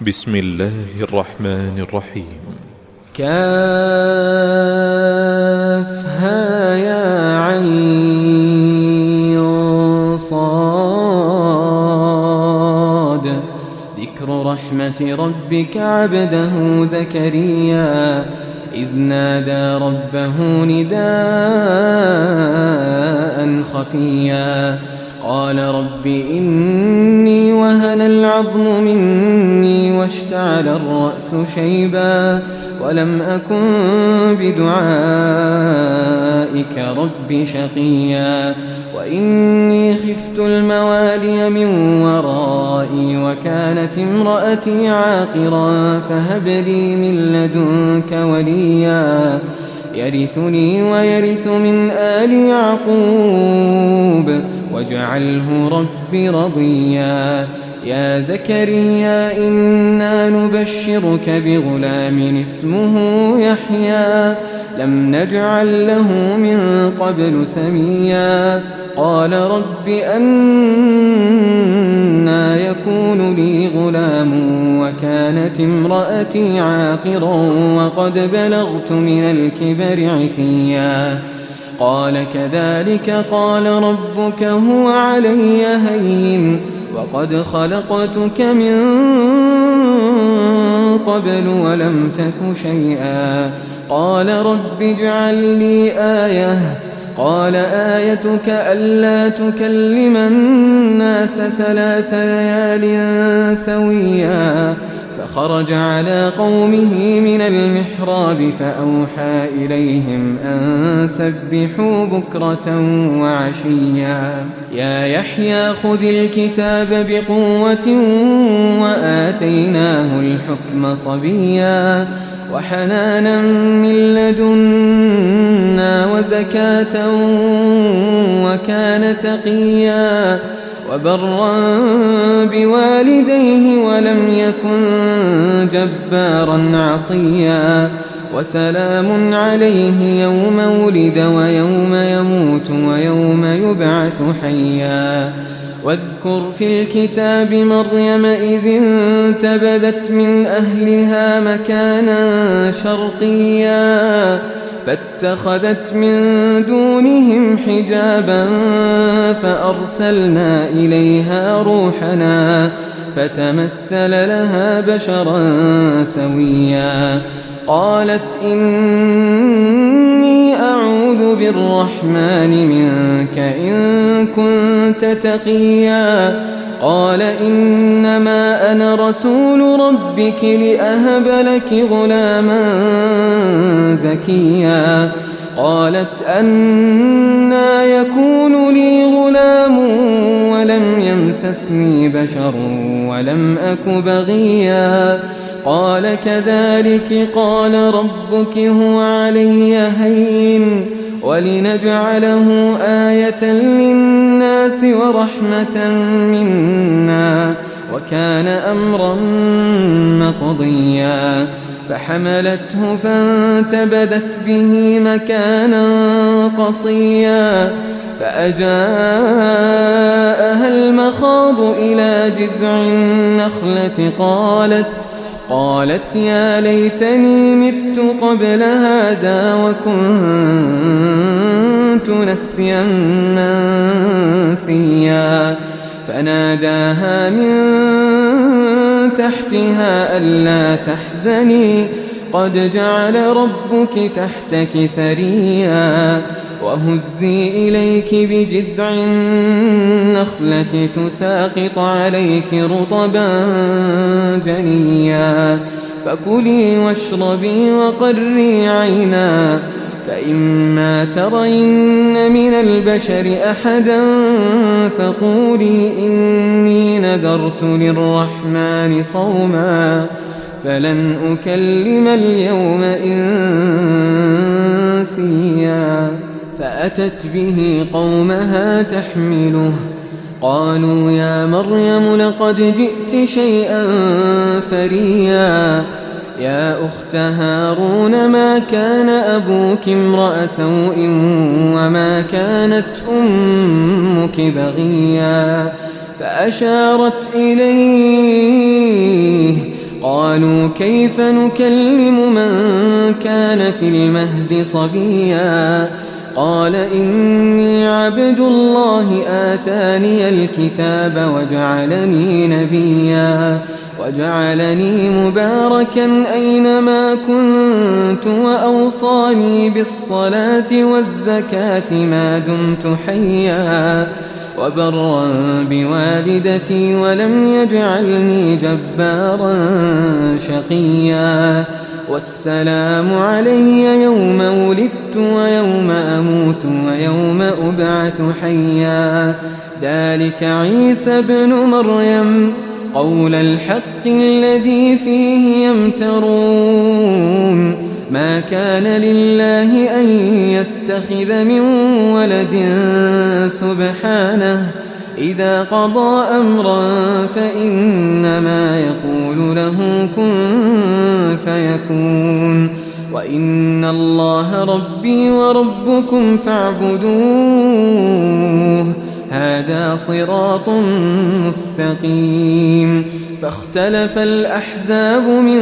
بسم الله الرحمن الرحيم. كافها يا عين صاد ذكر رحمة ربك عبده زكريا إذ نادى ربه نداء خفيا قال رب إني وهن العظم مني واشتعل الرأس شيبا ولم أكن بدعائك رب شقيا وإني خفت الموالي من ورائي وكانت امرأتي عاقرا فهب لي من لدنك وليا يرثني ويرث من آل يعقوب واجعله رب رضيا يا زكريا إنا نبشرك بغلام اسمه يحيى لم نجعل له من قبل سميا قال رب أنى يكون لي غلام وكانت امرأتي عاقرا وقد بلغت من الكبر عتيا قال كذلك قال ربك هو علي هين وقد خلقتك من قبل ولم تك شيئا قال رب اجعل لي آية قال آيتك ألا تكلم الناس 3 ليال سويا فخرج على قومه من المحراب فأوحى إليهم أن سبحوا بكرة وعشيا يا يحيى خذ الكتاب بقوة وآتيناه الحكم صبيا وحنانا من لدنا وزكاة وكان تقيا وبرا بوالديه ولم يكن جبارا عصيا وسلام عليه يوم ولد ويوم يموت ويوم يبعث حيا واذكر في الكتاب مريم إذ انتبذت من أهلها مكانا شرقيا فاتخذت من دونهم حجابا فأرسلنا إليها روحنا فتمثل لها بشرا سويا قالت إني أعوذ بالرحمن منك إن كنت تقيا قال إنما أنا رسول ربك لأهب لك غلاما زكيا قالت أنى يكون لي غلام ولم يمسسني بشر ولم أك بغيا قال كذلك قال ربك هو علي هين ولنجعله آية للناس ورحمة منا وكان أمرا مقضيا فحملته فانتبذت به مكانا قصيا فأجاءها المخاض إلى جذع النخلة قالت يا ليتني مت قبل هذا وكنت نسيا منسيا فناداها من تحتها ألا تحزني قد جعل ربك تحتك سريا وهزي إليك بجذع النخلة تساقط عليك رطبا جنيا فكلي واشربي وقري عينا فإما ترين من البشر أحدا فقولي إني نذرت للرحمن صوما فلن أكلم اليوم إنسيا فأتت به قومها تحمله قالوا يا مريم لقد جئت شيئا فريا يا أخت هارون ما كان أبوك امرأ سوء وما كانت أمك بغيا فأشارت إليه قالوا كيف نكلم من كان في المهد صبيا قال إني عبد الله آتاني الكتاب وجعلني نبيا وجعلني مباركا أينما كنت وأوصاني بالصلاة والزكاة ما دمت حيا وبرا بوالدتي ولم يجعلني جبارا شقيا والسلام علي يوم ولدت ويوم أموت ويوم أبعث حيا ذلك عيسى ابن مريم قول الحق الذي فيه يمترون ما كان لله أن يتخذ من ولد سبحانه إذا قضى أمرا فإنما يقول له كن فيكون وإن الله ربي وربكم فاعبدوه هذا صراط مستقيم فاختلف الأحزاب من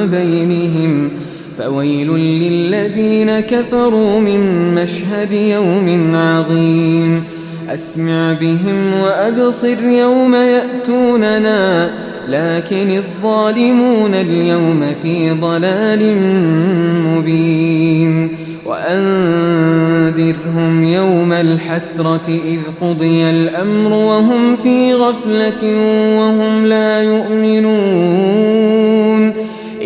بينهم فويل للذين كفروا من مشهد يوم عظيم أسمع بهم وأبصر يوم يأتوننا لكن الظالمون اليوم في ضلال مبين وأنذرهم يوم الحسرة إذ قضي الأمر وهم في غفلة وهم لا يؤمنون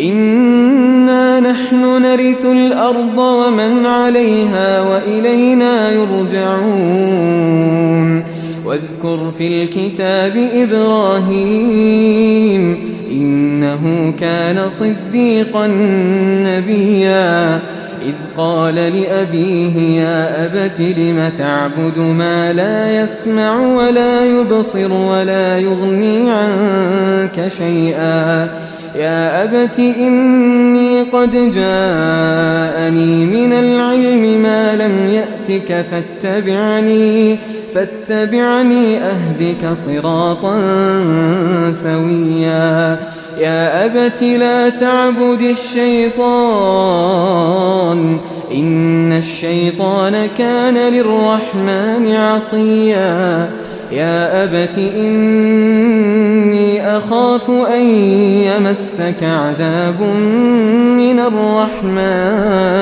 إنا نحن نرث الأرض ومن عليها وإلينا يرجعون واذكر في الكتاب إبراهيم إنه كان صديقا نبيا إذ قال لأبيه يا أبت لم تعبد ما لا يسمع ولا يبصر ولا يغني عنك شيئا يا أبت إني قد جاءني من العلم ما لم يأتك فاتبعني أهدك صراطا سويا يا أبت لا تعبد الشيطان إن الشيطان كان للرحمن عصيا يا أبت إني أخاف أن يمسك عذاب من الرحمن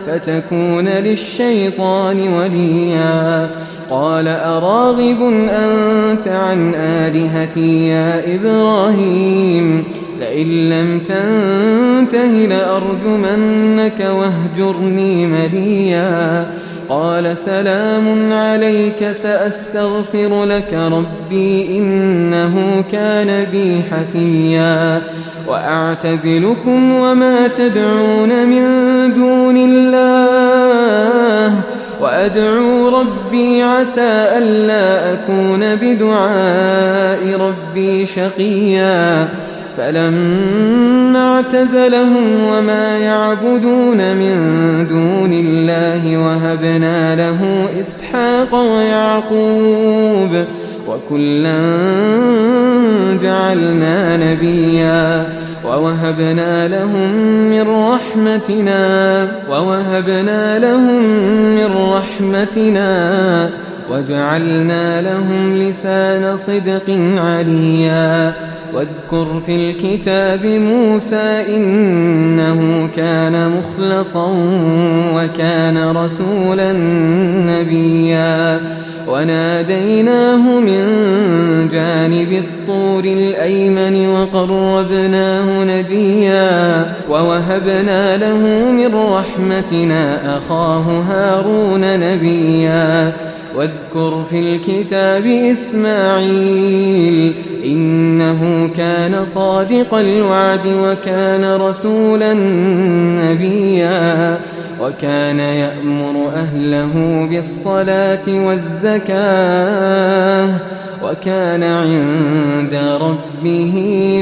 فتكون للشيطان وليا قال أراغب أنت عن آلهتي يا إبراهيم لئن لم تنته لأرجمنك واهجرني مليا قال سلام عليك سأستغفر لك ربي إنه كان بي حفيا وأعتزلكم وما تدعون من دون الله وأدعو ربي عسى ألا أكون بدعاء ربي شقيا فلما اعتزلهم وما يعبدون من دون الله وهبنا له إسحاق ويعقوب وكلا جعلنا نبيا ووهبنا لهم من رحمتنا وجعلنا لهم لسان صدق عليا واذكر في الكتاب موسى إنه كان مخلصا وكان رسولا نبيا وناديناه من جانب الطور الأيمن وقربناه نجيا ووهبنا له من رحمتنا أخاه هارون نبيا واذكر في الكتاب إسماعيل إنه كان صادق الوعد وكان رسولا نبيا وكان يأمر أهله بالصلاة والزكاة وكان عند ربه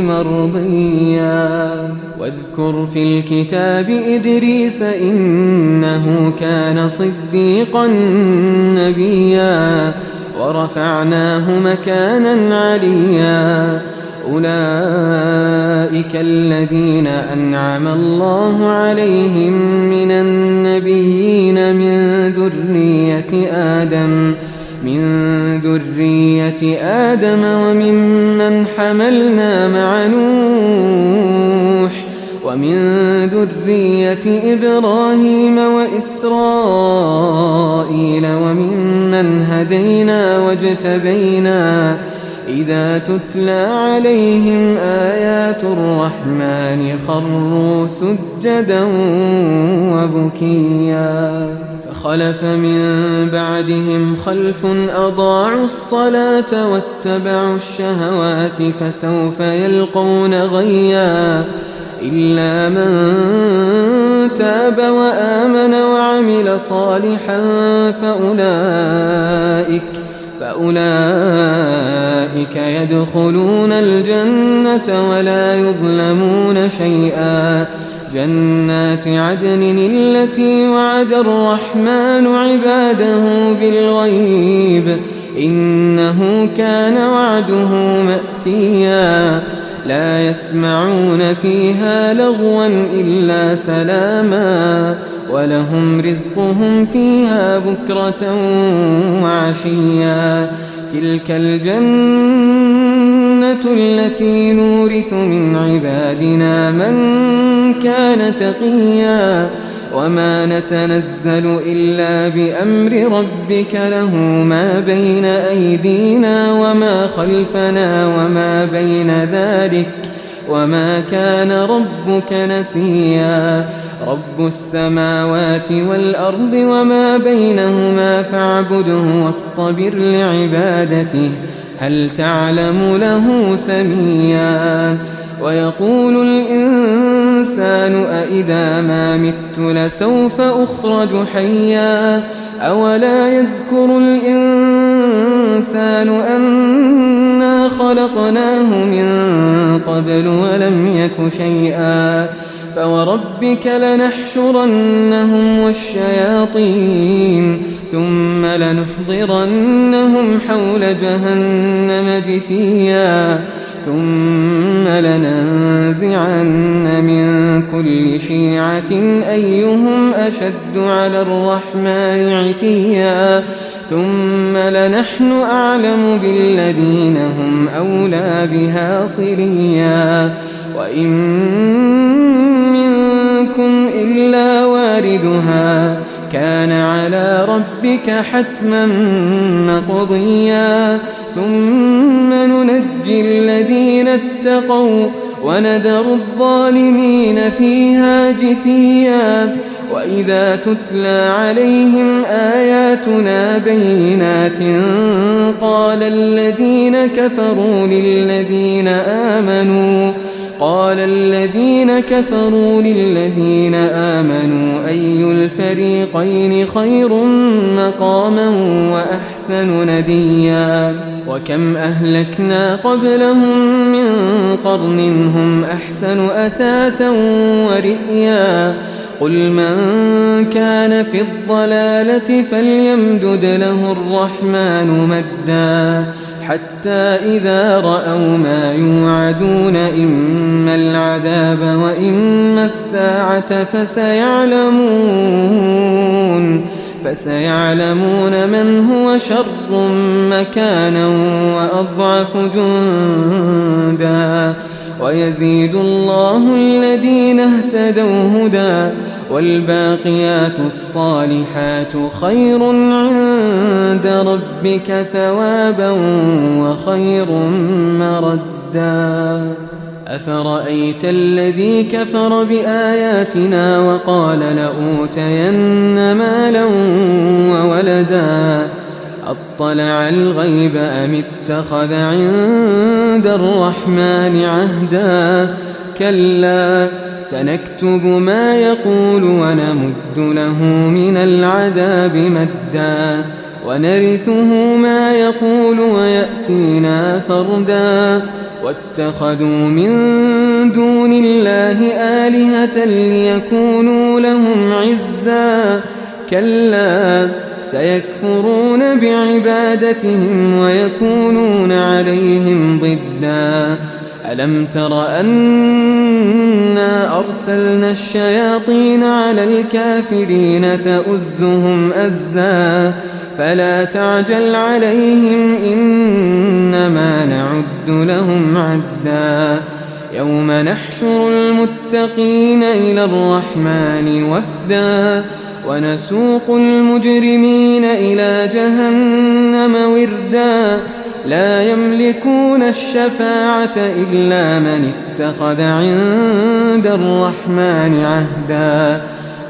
مرضيا واذكر في الكتاب إدريس إنه كان صديقا نبيا ورفعناه مكانا عليا أولئك الذين أنعم الله عليهم من النبيين من ذرية آدم وممن حملنا مع نوح ومن ذرية إبراهيم وإسرائيل وممن هدينا واجتبينا إذا تتلى عليهم آيات الرحمن خروا سجدا وبكيا فخلف من بعدهم خلف أضاعوا الصلاة واتبعوا الشهوات فسوف يلقون غيا إلا من تاب وآمن وعمل صالحا فأولئك يدخلون الجنة ولا يظلمون شيئا جنات عدن التي وعد الرحمن عباده بالغيب إنه كان وعده مأتيا لا يسمعون فيها لغوا إلا سلاما ولهم رزقهم فيها بكرة وعشيا تلك الجنة التي نورث من عبادنا من كان تقيا وما نتنزل إلا بأمر ربك له ما بين أيدينا وما خلفنا وما بين ذلك وما كان ربك نسيا رب السماوات والأرض وما بينهما فاعبده واصطبر لعبادته هل تعلم له سميا ويقول الإنسان أإذا ما مت لسوف أخرج حيا أولا يذكر الإنسان أنا خلقناه من قبل ولم يك شيئا فوربك لنحشرنهم والشياطين ثم لنحضرنهم حول جهنم جثيا ثم لننزعن من كل شيعة أيهم أشد على الرحمن عتيا ثم لنحن أعلم بالذين هم أولى بها صليا وإن منكم إلا واردها كان على ربك حتما مقضيا ثم ننجي الذين اتقوا ونذر الظالمين فيها جثيا وإذا تتلى عليهم آياتنا بينات قال الذين كفروا للذين آمنوا أي الفريقين خير مقاما وأحسن نديا وكم أهلكنا قبلهم من قرن هم أحسن أثاثا ورئيا قل من كان في الضلالة فليمدد له الرحمن مدا حتى إذا رأوا ما يوعدون إما العذاب وإما الساعة فسيعلمون من هو شر مكانا وأضعف جندا ويزيد الله الذين اهتدوا هدى والباقيات الصالحات خير عند ربك ثوابا وخير مردا أفرأيت الذي كفر بآياتنا وقال لأوتين مالا وولدا أطلع الغيب أم اتخذ عند الرحمن عهدا كلا سنكتب ما يقول ونمد له من العذاب مدا ونرثه ما يقول ويأتينا فردا واتخذوا من دون الله آلهة ليكونوا لهم عزا كلا سيكفرون بعبادتهم ويكونون عليهم ضدا ألم تر أنا أرسلنا الشياطين على الكافرين تؤزهم أزا فلا تعجل عليهم إنما نعد لهم عدا يوم نحشر المتقين إلى الرحمن وفدا ونسوق المجرمين إلى جهنم وردا لا يملكون الشفاعة إلا من اتخذ عند الرحمن عهدا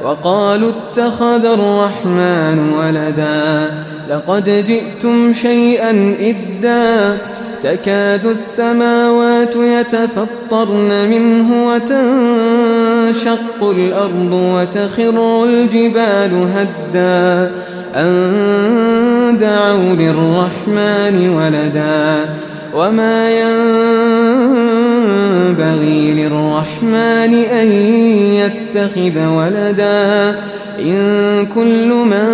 وقالوا اتخذ الرحمن ولدا لقد جئتم شيئا إدا تكاد السماوات يتفطرن منه وتنشق الأرض وتخر الجبال هدا أن دعوا للرحمن ولدا وما ينبغي للرحمن أن يتخذ ولدا إن كل من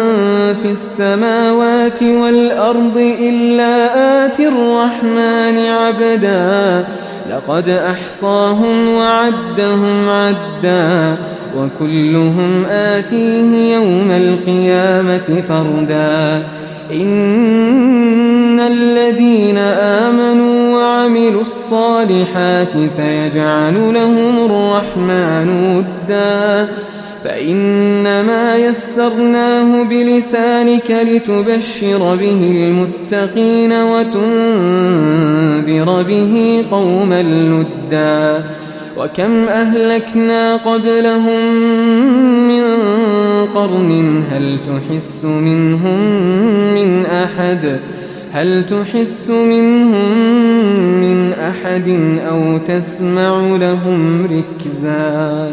في السماوات والأرض إلا آتي الرحمن عبدا لقد أحصاهم وعدهم عدا وكلهم آتيه يوم القيامة فردا إن الذين آمنوا وعملوا الصالحات سيجعل لهم الرحمن ودا فإنما يسرناه بلسانك لتبشر به المتقين وتنذر به قوما لدا وكم أهلكنا قبلهم من قرن هل تحس منهم من أحد أو تسمع لهم ركزا